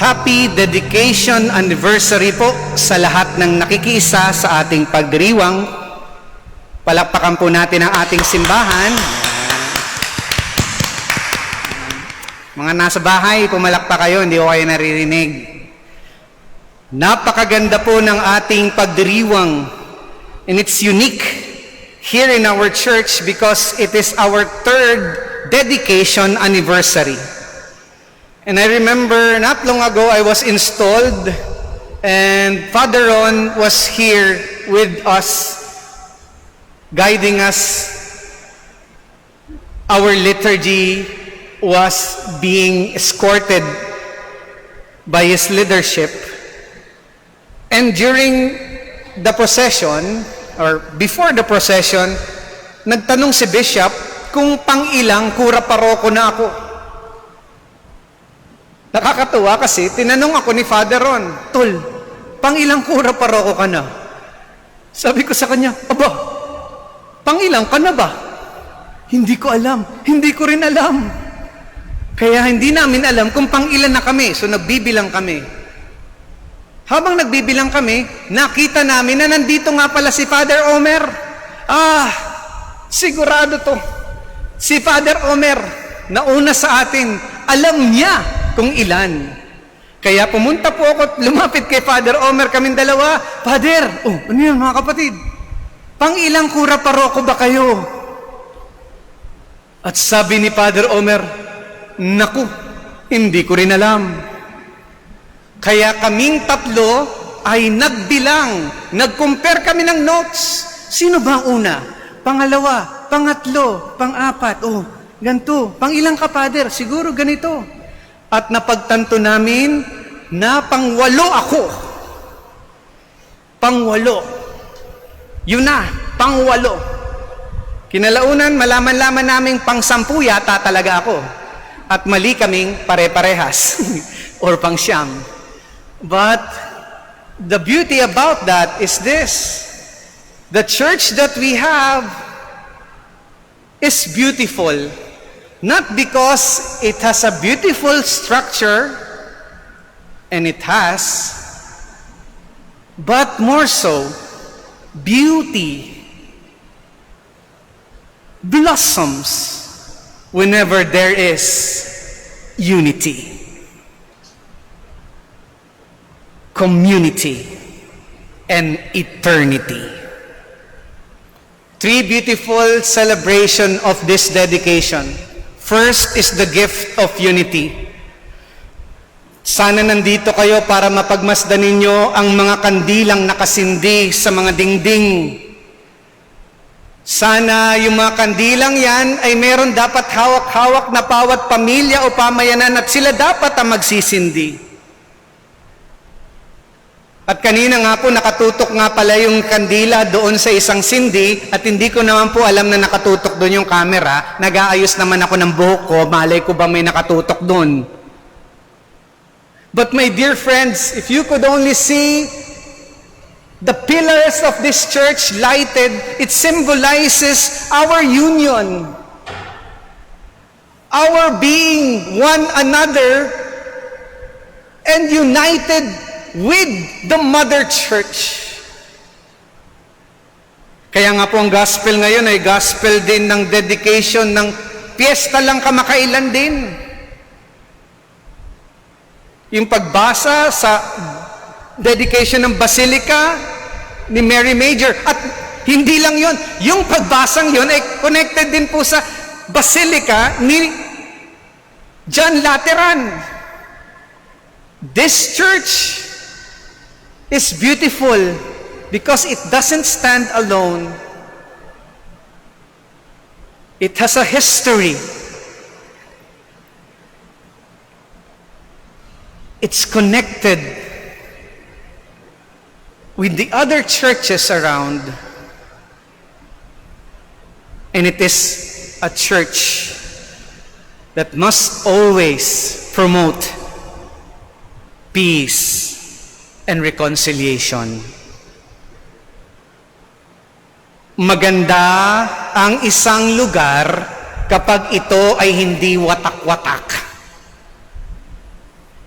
Happy dedication anniversary po sa lahat ng nakikiisa sa ating pagdiriwang. Palakpakan po natin ang ating simbahan. Mga nasa bahay, pumalakpak kayo, hindi ko kayo naririnig. Napakaganda po ng ating pagdiriwang. And it's unique here in our church because it is our 3rd dedication anniversary. And I remember not long ago I was installed and Father Ron was here with us, guiding us. Our liturgy was being escorted by his leadership. And during the procession, or before the procession, nagtanong si Bishop kung pang-ilang kura paroko na ako. Nakakatuwa kasi, tinanong ako ni Father Ron, Tol, pang-ilang kura paroko ka na? Sabi ko sa kanya, aba, pang-ilang ka na ba? Hindi ko alam, hindi ko rin alam. Kaya hindi namin alam kung pang-ilan na kami, so nagbibilang kami. Habang nagbibilang kami, nakita namin na nandito nga pala si Father Omer. Sigurado to. Si Father Omer, nauna sa atin, alam niya kung ilan. Kaya pumunta po ako, lumapit kay Father Omer, kaming dalawa. Father, ano yan mga kapatid? Pang-ilang kura paroko ba kayo? At sabi ni Father Omer, naku, hindi ko rin alam. Kaya kaming tatlo ay nagbilang, nag-compare kami ng notes. Sino ba ang una? Pangalawa, pangatlo, pang-apat. Ganito. Pang-ilang ka, Father? Siguro ganito. At napagtanto namin na pang-8 ako. Pang-8. Yun na, pang-8. Kinalaunan, malaman-laman naming pang-10 yata talaga ako. At mali kaming pare-parehas. Or pang-9. But the beauty about that is this. The church that we have is beautiful. Not because it has a beautiful structure, and it has, but more so, beauty blossoms whenever there is unity, community, and eternity. 3 beautiful celebration of this dedication. First is the gift of unity. Sana nandito kayo para mapagmasdan ninyo ang mga kandilang nakasindi sa mga dingding. Sana yung mga kandilang yan ay meron dapat hawak-hawak na bawat pamilya o pamayanan at sila dapat ang magsisindi. At kanina nga po nakatutok nga pala yung kandila doon sa isang sindi at hindi ko naman po alam na nakatutok doon yung camera. Nag-aayos naman ako ng buhok ko, malay ko ba may nakatutok doon. But my dear friends, if you could only see the pillars of this church lighted, it symbolizes our union, our being one another and united with the Mother Church. Kaya nga po ang gospel ngayon ay gospel din ng dedication ng piyesta lang kamakailan din. Yung pagbasa sa dedication ng Basilica ni Mary Major. At hindi lang yon, yung pagbasang yon ay connected din po sa Basilica ni John Lateran. This church is beautiful because it doesn't stand alone. It has a history. It's connected with the other churches around. And it is a church that must always promote peace and reconciliation. Maganda ang isang lugar kapag ito ay hindi watak-watak.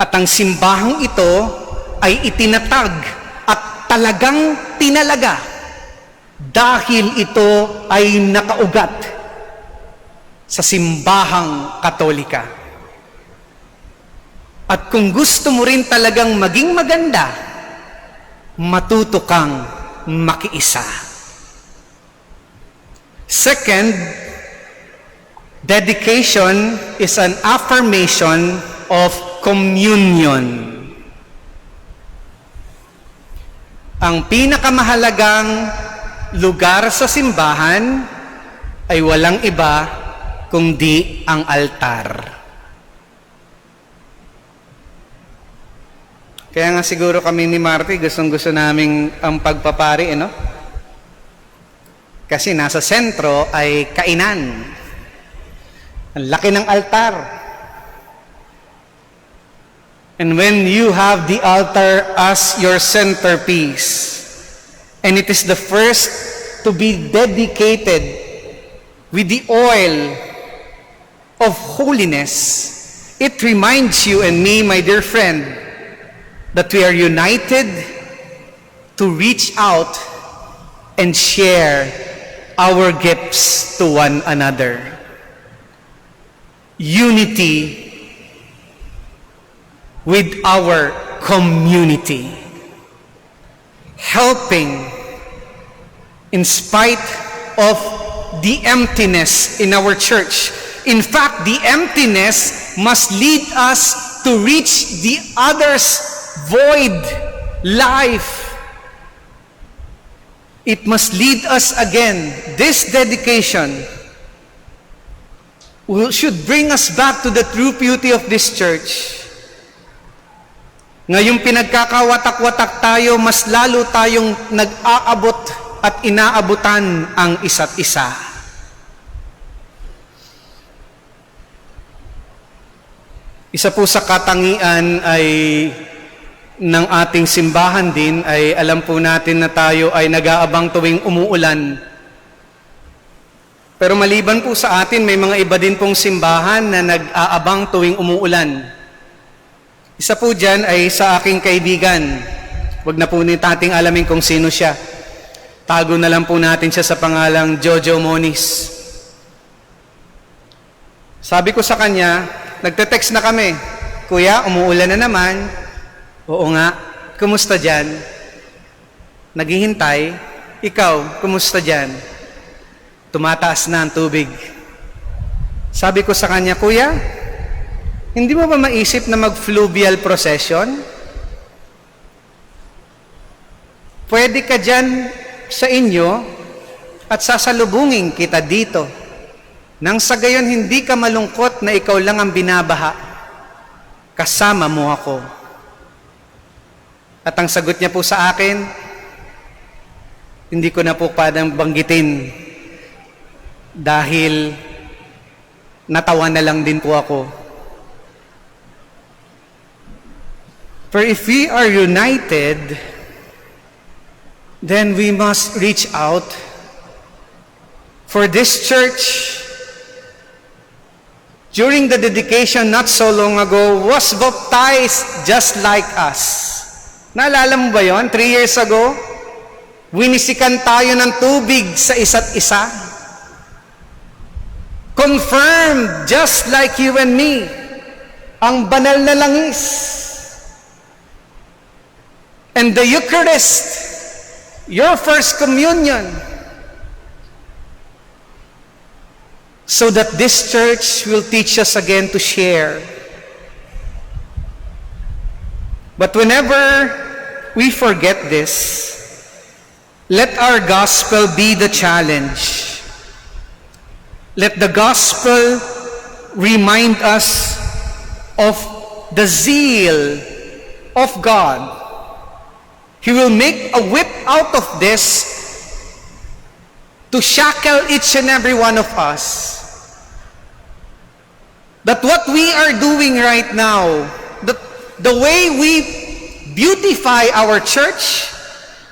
At ang simbahang ito ay itinatag at talagang tinalaga dahil ito ay nakaugat sa simbahang Katolika. At kung gusto mo rin talagang maging maganda, matuto kang makiisa. Second, dedication is an affirmation of communion. Ang pinakamahalagang lugar sa simbahan ay walang iba kundi ang altar. Kaya nga siguro kami ni Marty, gustong-gusto naming ang pagpapari, no? Kasi nasa sentro ay kainan. Ang laki ng altar. And when you have the altar as your centerpiece, and it is the first to be dedicated with the oil of holiness, it reminds you and me, my dear friend, that we are united to reach out and share our gifts to one another. Unity with our community. Helping in spite of the emptiness in our church. In fact, the emptiness must lead us to reach the other's void life. It must lead us again. This dedication should bring us back to the true beauty of this church. Ngayong pinagkakawatak-watak tayo, mas lalo tayong nag-aabot at inaabutan ang isa't isa. Isa po sa katangian ay ng ating simbahan din ay alam po natin na tayo ay nag-aabang tuwing umuulan. Pero maliban po sa atin, may mga iba din pong simbahan na nag-aabang tuwing umuulan. Isa po dyan ay sa aking kaibigan. Huwag na po nating alamin kung sino siya. Tago na lang po natin siya sa pangalang Jojo Moniz. Sabi ko sa kanya, nagte-text na kami, Kuya, umuulan na naman. Oo nga, kumusta dyan? Naghihintay. Ikaw, kumusta dyan? Tumataas na ang tubig. Sabi ko sa kanya, Kuya, hindi mo ba maisip na mag-fluvial procession? Pwede ka dyan sa inyo at sasalubungin kita dito. Nang sa gayon hindi ka malungkot na ikaw lang ang binabaha. Kasama mo ako. At ang sagot niya po sa akin, hindi ko na po padang banggitin dahil natawa na lang din po ako. For if we are united, then we must reach out. For this church, during the dedication not so long ago, was baptized just like us. Naalala mo ba yon? 3 years ago, winisikan tayo ng tubig sa isa't isa. Confirmed, just like you and me, ang banal na langis. And the Eucharist, your first communion, so that this church will teach us again to share. But whenever we forget this, let our gospel be the challenge. Let the gospel remind us of the zeal of God. He will make a whip out of this to shackle each and every one of us. That what we are doing right now, the way we beautify our church,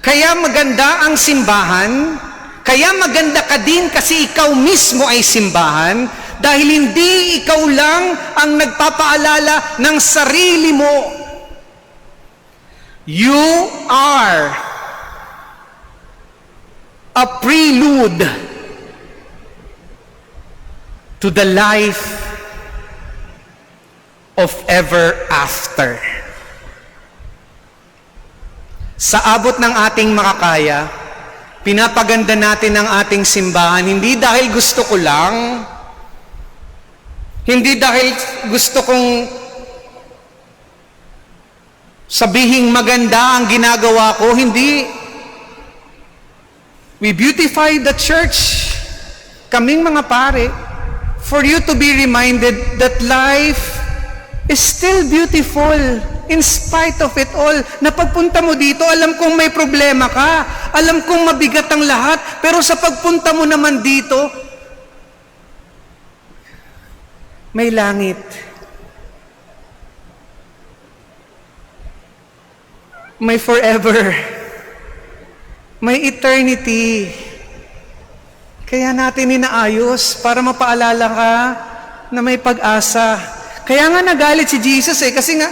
kaya maganda ang simbahan, kaya maganda ka din kasi ikaw mismo ay simbahan, Dahil hindi ikaw lang ang nagpapaalala ng sarili mo. You are a prelude to the life of ever after. Sa abot ng ating makakaya, pinapaganda natin ang ating simbahan, hindi dahil gusto ko lang, hindi dahil gusto kong sabihing maganda ang ginagawa ko, hindi. We beautify the church, kaming mga pare, for you to be reminded that life is still beautiful in spite of it all. Na pagpunta mo dito, alam kong may problema ka, alam kong mabigat ang lahat, pero sa pagpunta mo naman dito, may langit. May forever. May eternity. Kaya natin inaayos para mapaalala ka na may pag-asa. Kaya nga nagalit si Jesus kasi nga,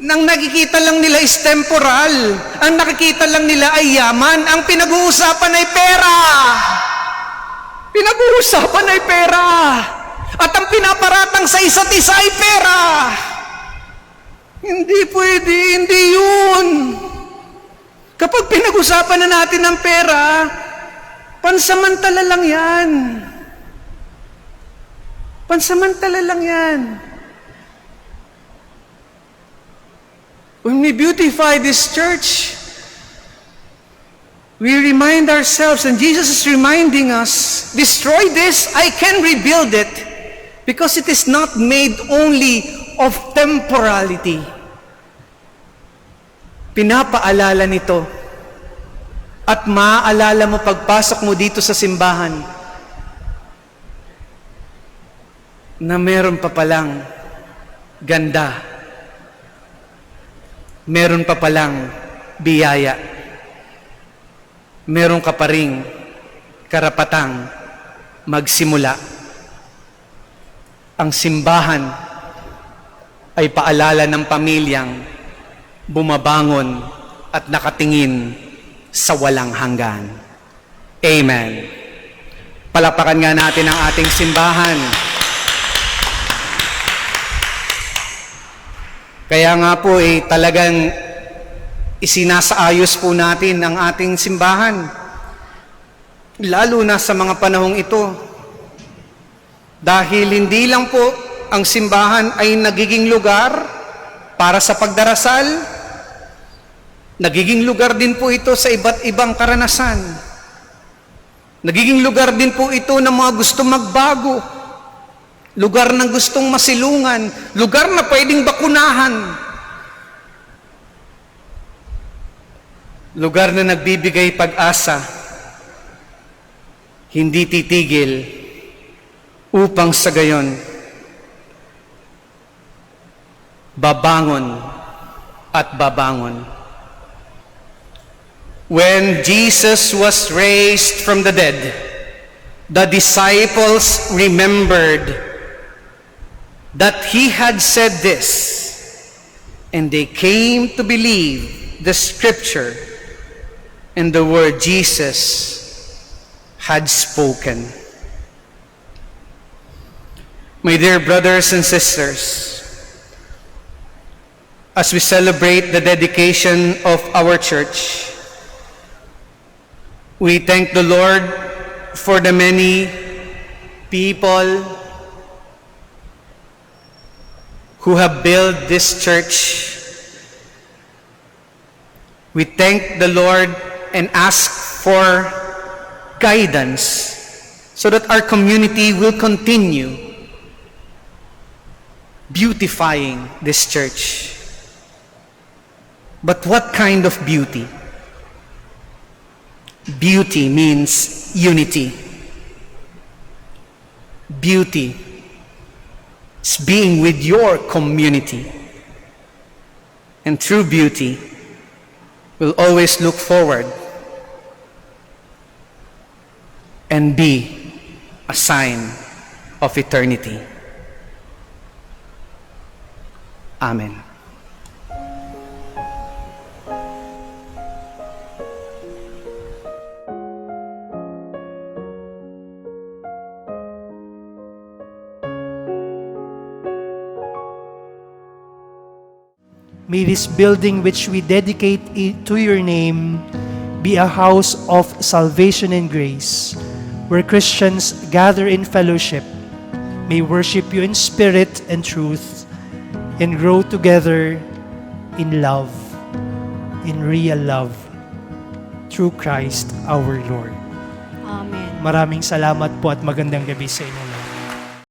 nang nakikita lang nila is temporal. Ang nakikita lang nila ay yaman. Ang pinag-uusapan ay pera. Pinag-uusapan ay pera. At ang pinaparatang sa isa't isa ay pera. Hindi pwede, hindi yun. Kapag pinag-usapan na natin ang pera, pansamantala lang yan. Pansamantala lang yan. When we beautify this church, we remind ourselves, and Jesus is reminding us, destroy this, I can rebuild it, because it is not made only of temporality. Pinapaalala nito, at maaalala mo pagpasok mo dito sa simbahan, na meron pa palang ganda, meron pa palang biyaya, meron ka pa ring karapatang magsimula. Ang simbahan ay paalala ng pamilyang bumabangon at nakatingin sa walang hanggan. Amen. Palapakan nga natin ang ating simbahan. Kaya nga po talagang isinasaayos po natin ang ating simbahan. Lalo na sa mga panahong ito. Dahil hindi lang po ang simbahan ay nagiging lugar para sa pagdarasal, nagiging lugar din po ito sa iba't ibang karanasan. Nagiging lugar din po ito ng mga gusto magbago. Lugar ng gustong masilungan, lugar na pwedeng bakunahan, lugar na nagbibigay pag-asa, hindi titigil, upang sa gayon, babangon at babangon. When Jesus was raised from the dead, the disciples remembered that he had said this, and they came to believe the scripture and the word Jesus had spoken. My dear brothers and sisters, as we celebrate the dedication of our church, we thank the Lord for the many people who have built this church. We thank the Lord and ask for guidance so that our community will continue beautifying this church. But what kind of beauty? Beauty means unity. Beauty is being with your community. And true beauty will always look forward and be a sign of eternity. Amen. May this building which we dedicate to your name be a house of salvation and grace, where Christians gather in fellowship, may worship you in spirit and truth, and grow together in love, in real love, through Christ our Lord. Amen. Maraming salamat po at magandang gabi sa inyo.